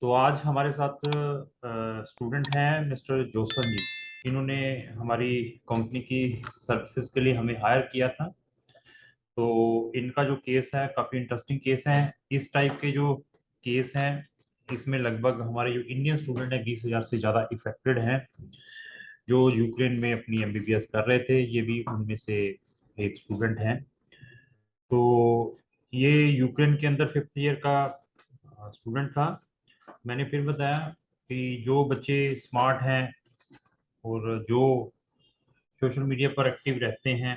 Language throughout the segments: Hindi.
तो आज हमारे साथ स्टूडेंट हैं मिस्टर जोसन जी। इन्होंने हमारी कंपनी की सर्विसेज के लिए हमें हायर किया था। तो इनका जो केस है काफ़ी इंटरेस्टिंग केस है। इस टाइप के जो केस हैं इसमें लगभग हमारे जो इंडियन स्टूडेंट हैं 20,000 से ज़्यादा इफेक्टेड हैं, जो यूक्रेन में अपनी एमबीबीएस कर रहे थे। ये भी उनमें से एक स्टूडेंट हैं। तो ये यूक्रेन के अंदर 5th ईयर का स्टूडेंट था। मैंने फिर बताया कि जो बच्चे स्मार्ट हैं और जो सोशल मीडिया पर एक्टिव रहते हैं,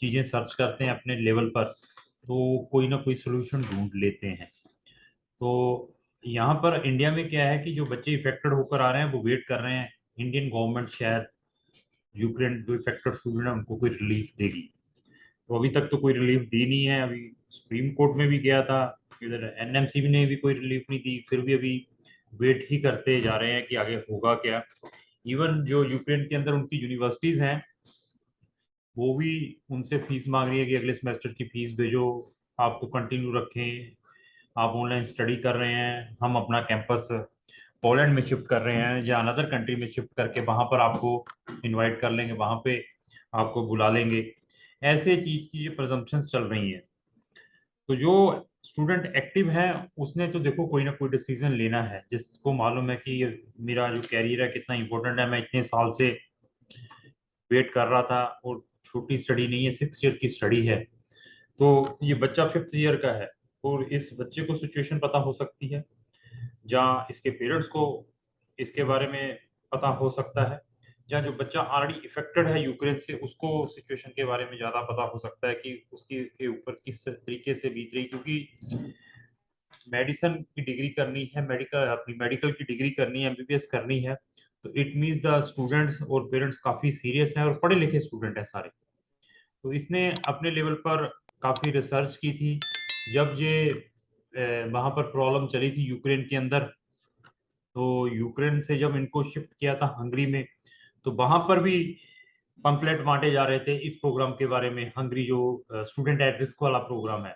चीज़ें सर्च करते हैं अपने लेवल पर, तो कोई ना कोई सोल्यूशन ढूंढ लेते हैं। तो यहाँ पर इंडिया में क्या है कि जो बच्चे इफेक्टेड होकर आ रहे हैं वो वेट कर रहे हैं इंडियन गवर्नमेंट शायद यूक्रेन जो इफेक्टेड स्टूडेंट है उनको कोई रिलीफ देगी। तो अभी तक तो कोई रिलीफ दी नहीं है। अभी सुप्रीम कोर्ट में भी गया था, इधर एनएमसी ने भी कोई रिलीफ नहीं दी, फिर भी अभी वेट ही करते जा रहे हैं कि आगे होगा क्या। इवन जो यूक्रेन के अंदर उनकी यूनिवर्सिटीज हैं वो भी उनसे फीस मांग रही है कि अगले सेमेस्टर की फीस भेजो, आपको कंटिन्यू रखें, आप ऑनलाइन स्टडी कर रहे हैं, हम अपना कैंपस पोलैंड में शिफ्ट कर रहे हैं या अनदर कंट्री में शिफ्ट करके वहां पर आपको इनवाइट कर लेंगे, वहां पे आपको बुला लेंगे। ऐसे चीज की जो प्रजम्पशंस चल रही हैं। तो जो स्टूडेंट एक्टिव है उसने तो देखो कोई ना कोई डिसीजन लेना है, जिसको मालूम है कि ये मेरा जो कैरियर है कितना इंपॉर्टेंट है, मैं इतने साल से वेट कर रहा था और छोटी स्टडी नहीं है, 6 ईयर की स्टडी है। तो ये बच्चा 5th ईयर का है और इस बच्चे को सिचुएशन पता हो सकती है, जहाँ इसके पेरेंट्स को इसके बारे में पता हो सकता है, जहाँ जो बच्चा ऑलरेडी इफेक्टेड है यूक्रेन से उसको सिचुएशन के बारे में ज्यादा पता हो सकता है कि उसकी के ऊपर किस तरीके से बीत रही। क्योंकि मेडिसिन की डिग्री करनी है, मेडिकल अपनी मेडिकल की डिग्री करनी है, एमबीबीएस करनी है, तो इट मीन्स द स्टूडेंट्स और पेरेंट्स काफी सीरियस हैं और पढ़े लिखे स्टूडेंट हैं सारे। तो इसने अपने लेवल पर काफी रिसर्च की थी। जब ये वहां पर प्रॉब्लम चली थी यूक्रेन के अंदर, तो यूक्रेन से जब इनको शिफ्ट किया था हंगरी में, तो वहां पर भी पंपलेट बांटे जा रहे थे इस प्रोग्राम के बारे में। हंगरी जो स्टूडेंट एट रिस्क वाला प्रोग्राम है,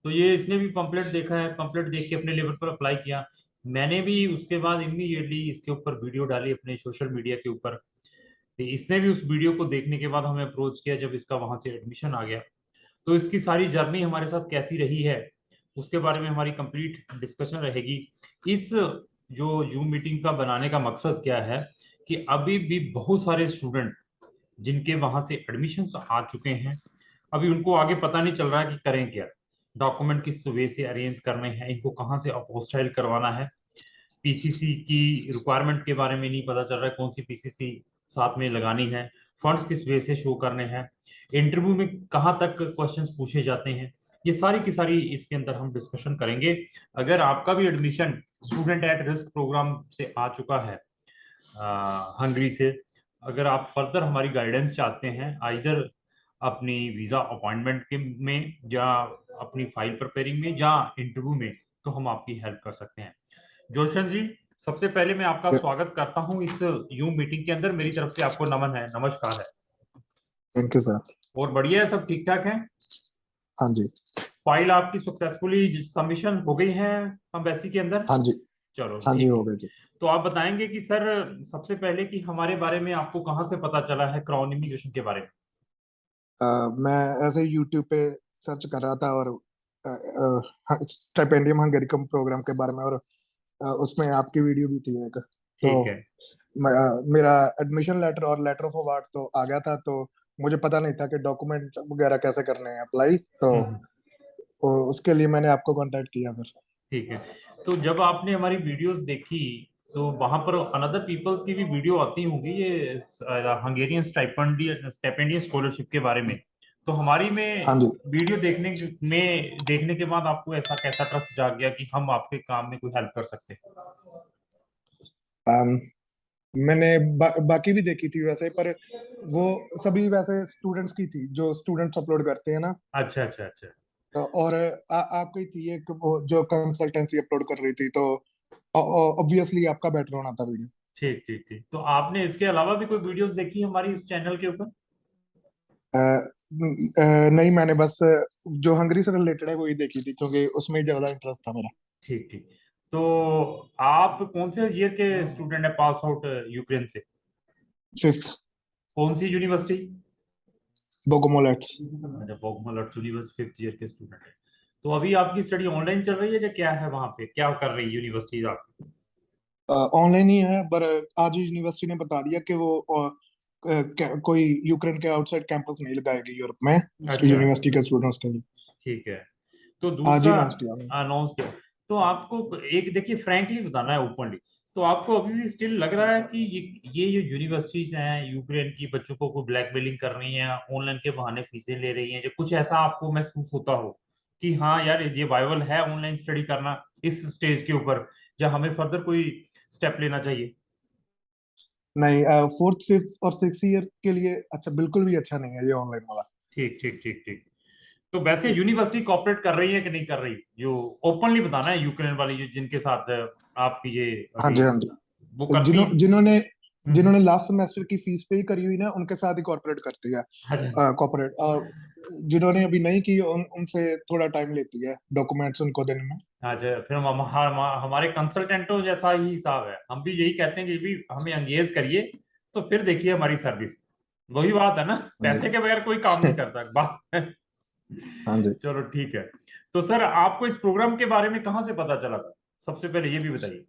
तो ये इसने भी पंपलेट देखा है, पंपलेट देख के अपने लेवल पर अप्लाई किया। मैंने भी उसके बाद इमीडिएटली इसके ऊपर वीडियो डाली अपने सोशल मीडिया के ऊपर। तो इसने भी उस वीडियो को देखने के बाद हमें अप्रोच किया जब इसका वहां से एडमिशन आ गया। तो इसकी सारी जर्नी हमारे साथ कैसी रही है उसके बारे में हमारी कंप्लीट डिस्कशन रहेगी। इस जो जूम मीटिंग का बनाने का मकसद क्या है कि अभी भी बहुत सारे स्टूडेंट जिनके वहां से एडमिशन्स आ चुके हैं, अभी उनको आगे पता नहीं चल रहा है कि करें क्या, डॉक्यूमेंट किस वे से अरेंज करने हैं, इनको कहाँ से अपोस्टाइल करवाना है, पीसीसी की रिक्वायरमेंट के बारे में नहीं पता चल रहा है, कौन सी पीसीसी साथ में लगानी है, फंड्स किस वे से शो करने हैं, इंटरव्यू में कहाँ तक क्वेश्चंस पूछे जाते हैं। ये सारी की सारी इसके अंदर हम डिस्कशन करेंगे। अगर आपका भी admission student at risk program से आ चुका है हंगरी से, अगर आप फर्दर हमारी गाइडेंस चाहते हैं आइदर अपनी वीजा अपॉइंटमेंट के में या अपनी फाइल प्रिपेयरिंग में या इंटरव्यू में, तो हम आपकी हेल्प कर सकते हैं। जोशन जी, सबसे पहले मैं आपका स्वागत करता हूं इस यूम मीटिंग के अंदर। मेरी तरफ से आपको नमन है, नमस्कार है। Thank you sir. और बढ़िया है, सब ठीक ठाक है। हाँ जी। फाइल आपकी सक्सेसफुली सबमिशन हो गई है एम्बेसी के अंदर। हाँ जी। चलो हाँ जी, ठीक हो है। गए जी। तो आप बताएंगे कि सर सबसे पहले कि हमारे बारे में आपको कहाँ से पता चला है क्राउन इमिग्रेशन के बारे में। मैं ऐसे ही यूट्यूब पे सर्च कर रहा था और स्टाइपेंडियम हंगेरिकम प्रोग्राम के बारे में, और उसमें आपकी वीडियो भी थी एक। तो ठीक है। मेरा एडमिशन लेटर और लेटर ऑफ अवार्ड तो आ गया था, तो मुझे पता नहीं था कि डॉक्यूमेंट वगैरह कैसे करने हैं अप्लाई, तो हम्म। उसके लिए मैंने आपको कांटेक्ट किया फिर। ठीक है। तो जब आपने हमारी वीडियोस देखी तो वहां पर अनदर पीपल्स की भी वीडियो आती होंगी ये हंगेरियन स्टाइपेंडियन स्कॉलरशिप के बारे में। तो हमारी में हाँ जी। वीडियो देखने के बाद आपको ऐसा कैसा ट्रस्ट जाग गया कि हम आपके काम में कोई हेल्प कर सकते हैं। अम, मैंने बाकी भी देखी थी वैसे, पर वो सभी वैसे स्टूडेंट्स की थी जो स्टूडेंट्स अपलोड करते हैं ना। अच्छा अच्छा अच्छा। तो और आपकी थी एक वो जो कंसल्टेंसी अपलोड कर रही थी, तो ऑब्वियसली आपका बेटर होना था वीडियो। ठीक ठीक ठीक। तो आपने इसके अलावा भी कोई वीडियोस देखी हमारी इस चैनल के ऊपर। नहीं, मैंने बस जो हंगरी से रिलेटेड है वही देखी थी, क्योंकि उसमें ही ज्यादा इंटरेस्ट था मेरा। ठीक ठीक। तो आप कौन से ईयर के स्टूडेंट है पास आउट यूक्रेन से? 5th कौन सी यूनिवर्सिटी? बोगोमोलेट्स। अच्छा, बोगमोलट यूनिवर्सिटी, 5th ईयर के स्टूडेंट है। तो अभी आपकी स्टडी ऑनलाइन चल रही है या क्या है, वहां पे क्या कर रही है यूनिवर्सिटीज आपकी? ऑनलाइन ही है, पर आज यूनिवर्सिटी ने बता दिया कि वो कोई यूक्रेन के आउटसाइड कैंपस नहीं लगाएगी यूरोप में अच्छा, यूनिवर्सिटी के स्टूडेंट्स के लिए। ठीक है। तो आज ही दूसरा अनाउंस किया उन्होंने। अनाउंस किया। तो आपको एक देखिए फ्रैंकली बताना है, ओपनली, तो आपको अभी भी स्टिल लग रहा है कि ये जो यूनिवर्सिटीज हैं यूक्रेन की, बच्चों को ब्लैकमेलिंग कर रही हैं, ऑनलाइन के बहाने फीसें ले रही हैं, जो कुछ ऐसा आपको महसूस होता हो कि हाँ यार ये वाइबल है ऑनलाइन स्टडी करना इस स्टेज के ऊपर, या हमें फर्दर कोई स्टेप लेना चाहिए? नहीं, 4th 5th और 6th ईयर के लिए अच्छा, बिल्कुल भी अच्छा नहीं है ये ऑनलाइन वाला। ठीक ठीक ठीक ठीक। तो वैसे यूनिवर्सिटी कॉपरेट कर रही है कि नहीं कर रही, जो ओपनली बताना है, यूक्रेन वाली जो जिनके साथ आपकी ये हाँ अभी जी, हाँ जी। वो करती? जिन्होंने हम्म। जिन्होंने लास्ट सेमेस्टर की फीस पे करी हुई ना, उनके साथ ही कॉर्पोरेट करती है। अच्छा। कॉर्पोरेट, और जिन्होंने अभी नहीं की उनसे थोड़ा टाइम लेती है डॉक्यूमेंट्स उनको देने में। अच्छा, फिर हमारे कंसल्टेंटों जैसा ही हिसाब है, हम भी यही कहते हैं कि भी हमें एंगेज करिए, तो फिर देखिए हमारी सर्विस। वही बात है ना, हाँ पैसे जी। के बगैर कोई काम नहीं करता बात। हाँ जी। चलो ठीक है। तो सर आपको इस प्रोग्राम के बारे में कहाँ से पता चला था, सबसे पहले ये भी बताइए।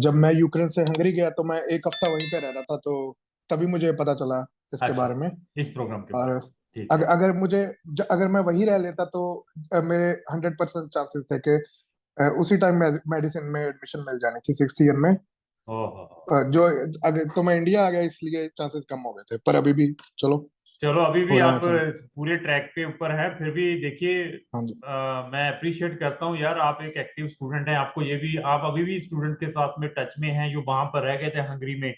जब मैं यूक्रेन से हंगरी गया तो मैं एक हफ्ता वहीं पे रह रहा था, तो तभी मुझे पता चला इसके अच्छा, बारे में। इस प्रोग्राम के और बारे में, ठीक है। अगर मैं वहीं रह लेता तो मेरे 100% चांसेस थे कि उसी टाइम मेडिसिन में एडमिशन मिल जानी थी 6th ईयर में। ओहो। जो अगर तो मैं इंडिया आ गया इसलिए चांसेस कम हो गए थे, पर अभी भी चलो, चलो अभी भी हो रहा है आप काम। पूरे ट्रैक पे ऊपर हैं, फिर भी देखिए हाँ जी। मैं अप्रिशिएट करता हूँ यार, आप एक एक्टिव स्टूडेंट हैं, आपको ये भी, आप अभी भी स्टूडेंट के साथ में टच में हैं जो वहां पर रह गए थे हंगरी में,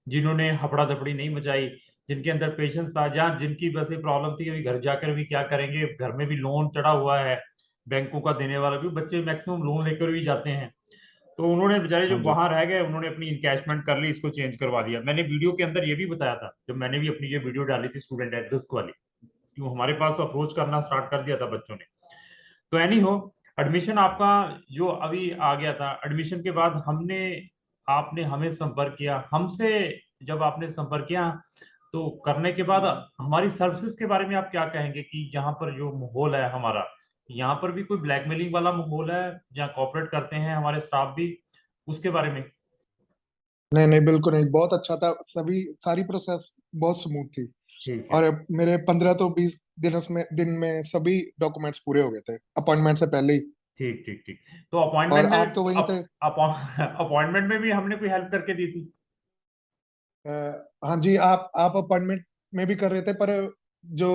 जिन्होंने हपड़ा दपड़ी नहीं मचाई, जिनके अंदर पेशेंस था, जहाँ जिनकी बस ये प्रॉब्लम थी कि अभी घर जाकर भी क्या करेंगे, घर में भी लोन चढ़ा हुआ है बैंकों का देने वाला भी, बच्चे मैक्सिमम लोन लेकर भी जाते हैं। तो उन्होंने बेचारे जो हाँ जी। वहां रह गए, उन्होंने अपनी इनकैशमेंट कर ली, इसको चेंज करवा दिया। मैंने वीडियो के अंदर ये भी बताया था जब मैंने भी अपनी ये वीडियो डाली थी स्टूडेंट एड्रेस वाली, क्यों हमारे पास अप्रोच करना स्टार्ट कर दिया था बच्चों ने। तो एनी हो, एडमिशन आपका जो अभी आ गया था, एडमिशन के बाद हमने, आपने हमें संपर्क किया हमसे, जब आपने संपर्क किया तो करने के बाद हमारी सर्विसेज के बारे में आप क्या कहेंगे कि यहाँ पर जो माहौल है हमारा, यहाँ पर भी कोई ब्लैकमेलिंग वाला माहौल है, जहाँ कॉपरेट करते हैं हमारे स्टाफ भी, उसके बारे में? नहीं नहीं, बिल्कुल नहीं, बहुत अच्छा था, सभी सारी प्रोसेस बहुत स्मूथ थी। ठीक है। और मेरे 15 तो 20 दिन में सभी डॉक्यूमेंट्स पूरे हो गए थे अपॉइंटमेंट से पहले ही। ठीक ठीक ठीक। तो और अपॉइंटमेंट आप तो में वहीं थे। अपॉइंटमेंट में भी हमने कोई हेल्प करके दी थी? अ, हाँ जी, आप अपॉइंटमेंट में भी कर रहे थे, पर जो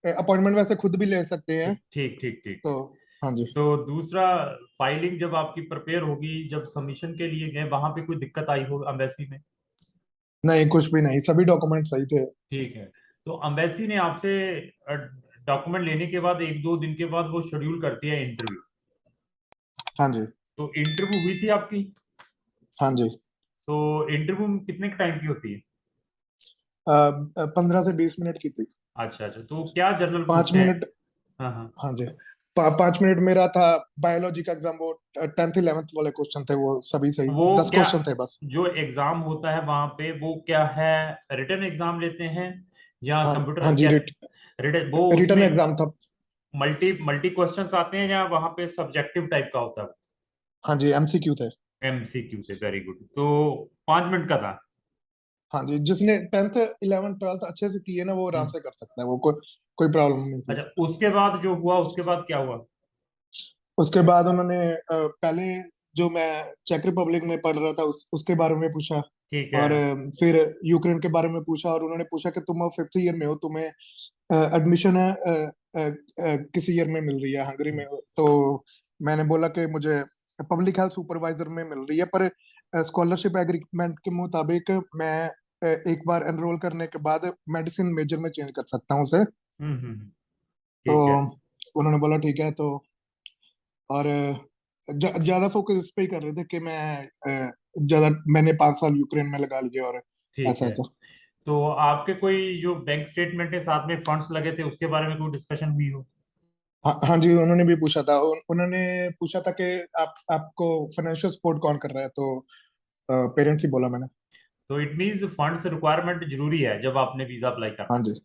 अपॉइंटमेंट वैसे खुद भी ले सकते हैं। ठीक ठीक ठीक ठीक। तो हाँ जी। तो दूसरा, फाइलिंग जब आपकी प्रिपेयर होगी, जब सबमिशन के लिए गए, वहां पे कोई दिक्कत आई हो अम्बेसी में? नहीं, कुछ भी नहीं, सभी डॉक्यूमेंट सही थे। ठीक है। तो अम्बेसी ने आपसे डॉक्यूमेंट लेने के बाद एक दो दिन के बाद वो शेड्यूल करती है इंटरव्यू। हाँ जी। तो इंटरव्यू हुई थी आपकी? हाँ जी। तो इंटरव्यू कितने टाइम की होती है? 15 से 20 मिनट की थी। अच्छा अच्छा, तो क्या जनरल पाँच पूछते हैं? मिनट हाँ हाँ। हाँ जी। 5 मिनट मेरा था। बायोलॉजी का एग्जाम, वो 10th 11th वाले क्वेश्चन थे, वो सभी सही, वो 10 क्या, क्वेश्चन थे बस। जो एग्जाम होता है वहां पे वो क्या है, रिटन एग्जाम लेते हैं या हाँ हाँ कंप्यूटर जी। कैसे? रिटन वो रिटर्न उसमें एग्जाम था। मल्टी मल्टी क्वेश्चंस आते हैं या वहां पे सब्जेक्टिव टाइप का होता हाँ जी, एमसीक्यू थे। है? एमसीक्यू से, वेरी गुड। तो 5 मिनट का था? हाँ जी, जिसने 10th 11th 12th अच्छे से की है ना, वो आराम हम्म। से कर सकता है, वो कोई प्रॉब्लम नहीं थी अच्छा, उसमें। उसके बाद जो हुआ उसके बाद क्या हुआ? उसके बाद उन्होंने पहले जो मैं चेक रिपब्लिक में पढ़ रहा था उसके बारे में पूछा। ठीक है। और फिर यूक्रेन के बारे में पूछा, और उन्होंने पूछा कि तुम 5th ईयर में हो, तुम्हें एडमिशन है किस ईयर में मिल रही है हंगरी में? तो मैंने बोला कि मुझे पब्लिक हेल्थ सुपरवाइजर में मिल रही है, पर स्कॉलरशिप एग्रीमेंट के मुताबिक मैं एक बार एनरोल करने के बाद मेडिसिन मेजर में चेंज कर सकता हूँ उसे। तो ठीक है। उन्होंने बोला ठीक है। तो और ज्यादा फोकस इस पे ही कर रहे थे कि मैं ज्यादा, मैंने 5 साल यूक्रेन में लगा लिए, और ठीक ऐसा है। ऐसा। तो आपके कोई जो बैंक स्टेटमेंट है साथ में फंड्स लगे थे, उसके बारे में कोई डिस्कशन हुई हो? हाँ हाँ जी, उन्होंने भी पूछा था। उन्होंने पूछा था कि आपको फाइनेंशियल सपोर्ट कौन कर रहा है, तो पेरेंट्स ही बोला मैंने। तो इट मीन्स फंड्स रिक्वायरमेंट जरूरी है जब आपने वीजा अप्लाई हाँ करना है। जी।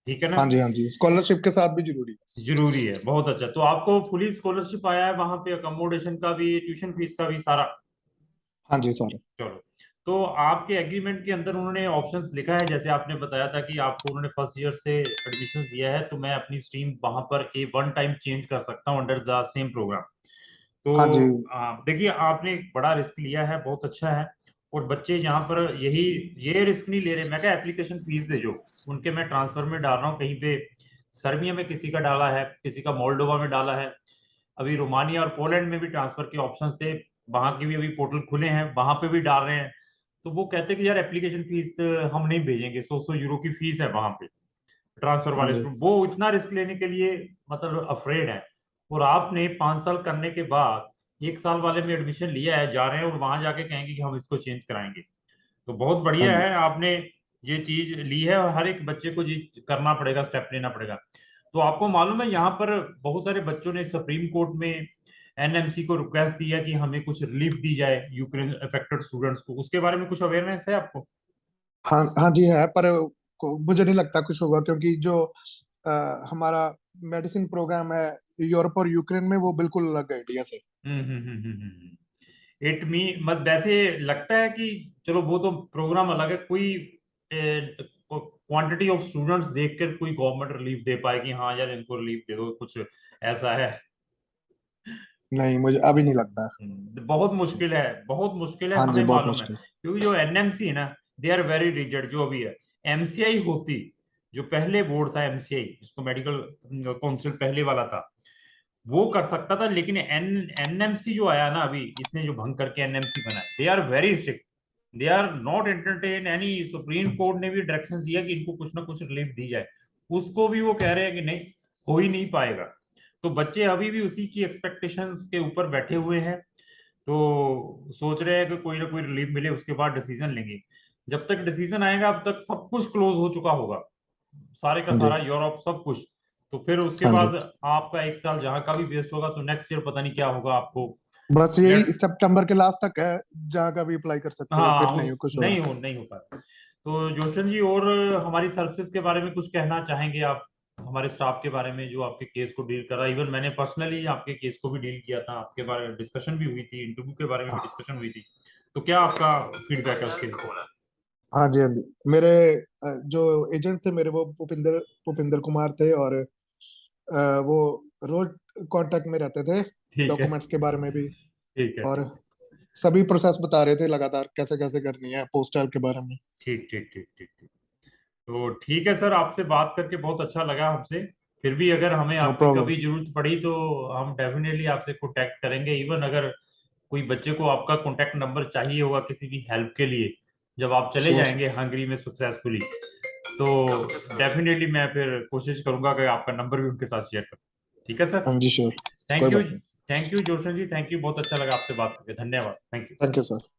ठीक है ना? हाँ जी, हाँ जी, स्कॉलरशिप के साथ भी जरूरी है। जरूरी है, बहुत अच्छा। तो आपको फुली स्कॉलरशिप आया है वहां पे, अकोमोडेशन का भी, ट्यूशन फीस का भी सारा? हाँ जी सर। चलो। तो आपके एग्रीमेंट के अंदर उन्होंने ऑप्शंस लिखा है, जैसे आपने बताया था कि आपको उन्होंने फर्स्ट ईयर से एडमिशन दिया है, तो मैं अपनी स्ट्रीम वहां पर ए वन टाइम चेंज कर सकता हूँ अंडर द सेम प्रोग्राम। तो हाँ जी। देखिए, आपने एक बड़ा रिस्क लिया है, बहुत अच्छा है। और बच्चे यहाँ पर यही ये रिस्क नहीं ले रहे। मैं क्या, एप्लीकेशन फीस दे जो उनके, मैं ट्रांसफर में डाल रहा हूँ कहीं पे सर्बिया में किसी का डाला है, किसी का मोल्डोवा में डाला है, अभी रोमानिया और पोलैंड में भी ट्रांसफर के ऑप्शंस थे, वहां के भी अभी पोर्टल खुले हैं, वहां पे भी डाल रहे हैं। तो वो कहते हैं कि यार एप्लीकेशन फीस हम नहीं भेजेंगे, 100 यूरो की फीस है वहां पे ट्रांसफर हाँ वाले जी। स्टूडेंट, वो इतना रिस्क लेने के लिए मतलब अफ्रेड है। और आपने 5 साल करने के बाद 1 साल वाले में एडमिशन लिया है, जा रहे हैं और वहां जाके कहेंगे कि हम इसको चेंज कराएंगे। तो बहुत हाँ बढ़िया जी। है आपने ये चीज ली है, और हर एक बच्चे को जी करना पड़ेगा, स्टेप लेना पड़ेगा। तो आपको मालूम है यहाँ पर बहुत सारे बच्चों ने सुप्रीम कोर्ट में एनएमसी को रिक्वेस्ट दी है कि हमें कुछ रिलीफ दी जाए यूक्रेन अफेक्टेड स्टूडेंट्स को, उसके बारे में कुछ अवेयरनेस है आपको? हाँ हाँ जी है, पर मुझे नहीं लगता कुछ होगा, क्योंकि जो हमारा मेडिसिन प्रोग्राम है यूरोप और यूक्रेन में, वो बिल्कुल अलग है इंडिया से। इट मी मत वैसे लगता है कि चलो वो तो प्रोग्राम अलग है, कोई क्वांटिटी ऑफ स्टूडेंट्स देखकर कोई गवर्नमेंट रिलीफ दे पाए कि हाँ यार इनको रिलीफ दे दो, कुछ ऐसा है? नहीं, मुझे अभी नहीं लगता। बहुत मुश्किल है, बहुत मुश्किल है, हाँ जी, हमें बहुत मालूम है। मुश्किल। क्योंकि जो एनएमसी है ना, दे आर वेरी रिजिड जो अभी है। एमसीआई होती, जो पहले बोर्ड था एमसीआई, जिसको मेडिकल काउंसिल पहले वाला था, वो कर सकता था। लेकिन एनएमसी जो आया ना अभी, इसने जो भंग करके एनएमसी बनाया, they are very strict, they are not entertain any. Supreme Court ने भी डायरेक्शन दिया कि इनको कुछ ना कुछ रिलीफ दी जाए, उसको भी वो कह रहे हैं कि नहीं, हो ही नहीं पाएगा। तो बच्चे अभी भी उसी की एक्सपेक्टेशंस के ऊपर बैठे हुए हैं। तो सोच रहे हैं कि कोई ना कोई रिलीफ मिले, उसके बाद डिसीजन लेंगे। जब तक डिसीजन आएगा अब तक सब कुछ क्लोज हो चुका होगा, सारे का हाँ जी। सारा यूरोप सब कुछ। तो फिर उसके हाँ जी। बाद आपका 1 साल जहां का भी वेस्ट होगा, तो नेक्स्ट ईयर पता नहीं क्या होगा आपको। बस लेट्स यही सितंबर के लास्ट तक है, जहाँ का भी अप्लाई कर सकते हो, हाँ फिर नहीं कुछ होगा। नहीं हो पाया। तो जोशन जी, और हमारी सर्विसेज के बारे में कुछ कहना चाहेंगे आप, हमारे स्टाफ के बारे में जो आपके केस को डील कर रहा है? इवन मैंने पर्सनली आपके केस को भी डील किया था, आपके बारे में डिस्कशन भी हुई थी, इंटरव्यू के बारे में भी डिस्कशन हुई थी। तो क्या आपका फीडबैक है उसके? हाँ जी, हाँ जी। मेरे जो एजेंट थे मेरे, वो भूपिंदर भूपिंदर कुमार थे, और वो रोज कांटेक्ट में रहते थे, ठीक है, डॉक्यूमेंट्स के बारे में भी। ठीक है, और सभी प्रोसेस बता रहे थे लगातार, कैसे कैसे करनी है पोस्टल के बारे में। ठीक ठीक ठीक ठीक ठीक। तो ठीक है सर, आपसे बात करके बहुत अच्छा लगा हमसे। फिर भी अगर हमें नो आपकी प्रॉब्लम कभी सर। जरूरत पड़ी तो हम डेफिनेटली आपसे कांटेक्ट करेंगे। इवन अगर कोई बच्चे को आपका कांटेक्ट नंबर चाहिए होगा किसी भी हेल्प के लिए, जब आप चले श्योर। जाएंगे हंगरी में सक्सेसफुली, तो डेफिनेटली मैं फिर कोशिश करूंगा कि आपका नंबर भी उनके साथ शेयर करूं। ठीक है सर? हाँ जी, श्योर। कोई थैंक यू। बात नहीं। Thank you Joshan ji, thank you, बहुत अच्छा लगा आपसे बात करके, धन्यवाद, thank you. Thank you sir.